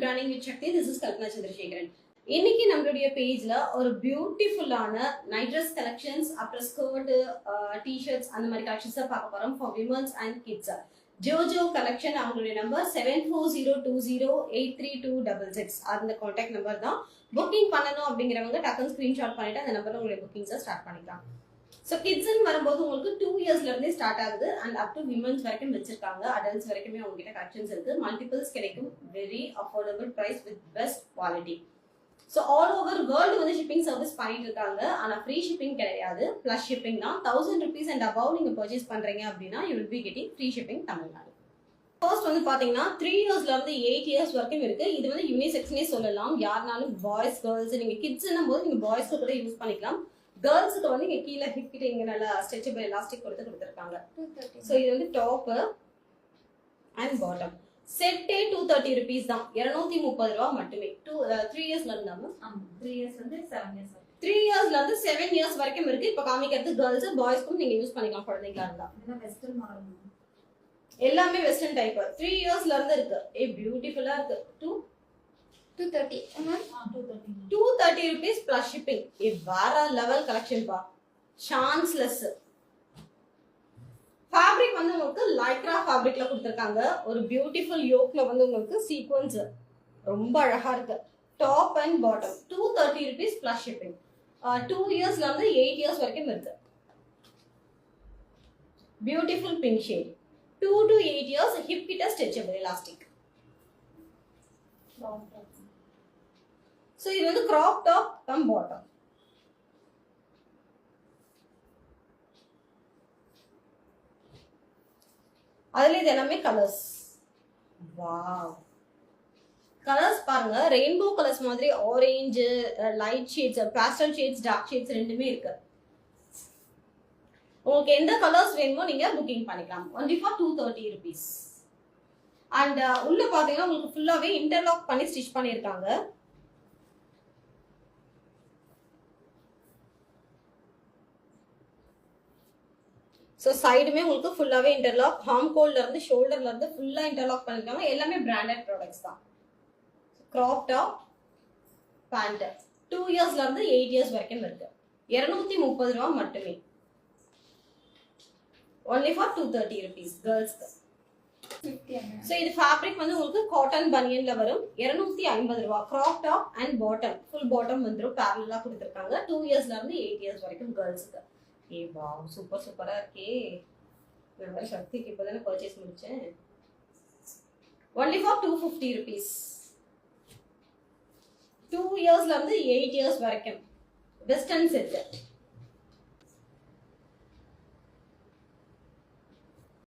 branding with Shakti. This is Kalpana Chandrasekharan. இன்னைக்கு நம்மளுடைய பேஜ்ல ஒரு பியூட்டிஃபுல்லான நைட் ட்ரெஸ் கலெக்ஷன்ஸ் அப்புறம் ஸ்கர்ட் டி-ஷர்ட்ஸ் அந்த மாதிரி கலெக்ஷன்ஸ் பார்க்க போறோம் for women's and kids. Jojo collection அவங்களுடைய நம்பர் 7402083266 அந்த கான்டாக்ட் நம்பர் தான். புக்கிங் பண்ணணும் அப்படிங்கிறவங்க டக்குன்னு ஸ்கிரீன்ஷாட் பண்ணிட்டு அந்த நம்பர்ல உங்களுடைய புக்கிங்ஸை ஸ்டார்ட் பண்ணிக்கலாம். ஸோ கிட்ஸ்ன்னு வரும்போது உங்களுக்கு 2 இயர்ஸ்ல இருந்தே ஸ்டார்ட் ஆகுது அண்ட் அப் டு விமன்ஸ் வரைக்கும் வச்சிருக்காங்க. அடல்ட்ஸ் வரைக்குமே உங்ககிட்ட கலெக்ஷன்ஸ் இருக்கு. மல்டிபிள்ஸ் கிடைக்கும். Very affordable price with best quality. So all over world வந்து ஷிப்பிங் சர்வீஸ் பண்ணிட்டு இருக்காங்க. ஆனால் ஃப்ரீ ஷிப்பிங் கிடையாது, பிளஸ் ஷிப்பிங் தான். 1000 rupees அண்ட் அபவ் நீங்க பர்ச்சேஸ் பண்றீங்க அப்படின்னா you will be getting free shipping Tamil Nadu. First வந்து பாத்தீங்கன்னா 3 இயர்ஸ்ல இருந்து 8 இயர்ஸ் வரைக்கும் இருக்கு. இது வந்து யூனிசெக்ஸ்னே சொல்லலாம். யாருனாலும் பாய்ஸ் கேர்ள்ஸ், நீங்க கிட்ஸ்ன்னும் போது நீங்க பாய்ஸ்க்கு கூட யூஸ் பண்ணிக்கலாம். கேர்ள்ஸுக்கு வந்து இங்க கீழே ஹிப் கிட்ட இங்க நல்லா ஸ்ட்ரெச்சபிள் எலாஸ்டிக் கொடுத்துருக்காங்க. ஸோ இது வந்து டாப் அண்ட் பாட்டம். செட்டே 230 rupees தான். 230 ரூபா மட்டுமே. 3 இயர்ஸ்ல இருந்தாங்க. 3 இயர்ஸ் வந்து 7 இயர்ஸ். 3 இயர்ஸ்ல இருந்து 7 இயர்ஸ் வரைக்கும் இருக்கு. இப்ப காமிக்கிறது கேர்ள்ஸ், பாய்ஸ்க்கும் நீங்க யூஸ் பண்ணிக்கலாம் குழந்தைங்களா இருந்தா. இதெல்லாம் வெஸ்டர்ன் மாடல். எல்லாமே வெஸ்டர்ன் டைப். 3 இயர்ஸ்ல இருந்து இருக்கு. பியூட்டிஃபுல்லா இருக்கு. 230 230 rupees plus shipping. வேற லெவல் கலெக்ஷன் பா. சான்ஸ்லெஸ். ஃபேப்ரிக் வந்து உங்களுக்கு லைக்ரா ஃபேப்ரிக்ல கொடுத்துருக்காங்க. ஒரு பியூட்டிஃபுல் யோக்ல வந்து உங்களுக்கு சீக்வன்ஸ் ரொம்ப அழகா இருக்கு. Top and bottom 230 rupees plus shipping. 2 இயர்ஸ்ல இருந்து 8 இயர்ஸ் வரைக்கும் இருக்கு. Beautiful pink shade. 2 to 8 years hip கிட்ட ஸ்ட்ரெச்சபிள் எலாஸ்டிக். ஸோ இது வந்து கிராப் டாப் கம் பாட்டம். அதுல இது எல்லாமே கலர்ஸ். வாவ், கலர்ஸ் பாருங்க. ரெயின்போ கலர்ஸ் மாதிரி orange, light shades, pastel shades, dark shades ரெண்டுமே இருக்கு. உங்களுக்கு எந்த கலர்ஸ் வேணுமோ நீங்க புக்கிங் பண்ணிக்கலாம். Only for 230 rupees. அண்ட் உள்ள பாத்தீங்கன்னா உங்களுக்கு ஃபுல்லாவே இன்டர்லாக் பண்ணி ஸ்டிச் பண்ணிருக்காங்க. ஸோ சைடுமே உங்களுக்கு ஃபுல்லாவே இன்டர்லாக். ஹார்ம் கோல்ல இருந்து ஷோல்டர்ல இருந்து ஃபுல்லா இன்டர்லாக் பண்ணிருக்காங்க. எல்லாமே பிராண்டட் ப்ராடக்ட்ஸ் தான். கிராப் டாப் பேண்ட் 2 இயர்ஸ்ல இருந்து 8 இயர்ஸ் வரைக்கும் இருக்கு. 230 ரூபா மட்டுமே. only for 230 rupees கேர்ள்ஸ்க்கு. ஸோ இது ஃபேப்ரிக் வந்து உங்களுக்கு காட்டன் பனியன்ல வரும். 250 ரூபா. Crop top and bottom full bottom வந்துடும். பேரலா கொடுத்துருக்காங்க. 2 இயர்ஸ்ல இருந்து 8 இயர்ஸ் வரைக்கும் கேர்ள்ஸ்க்கு. வாவ், சூப்பர் சூப்பரா இருக்கே. நான் சக்திக்கு இப்போதானே பர்ச்சேஸ் முடிச்சேன். only for 250 rupees. 2 இயர்ஸ்ல இருந்து 8 இயர்ஸ் வரைக்கும் வெஸ்டர்ன் செட்.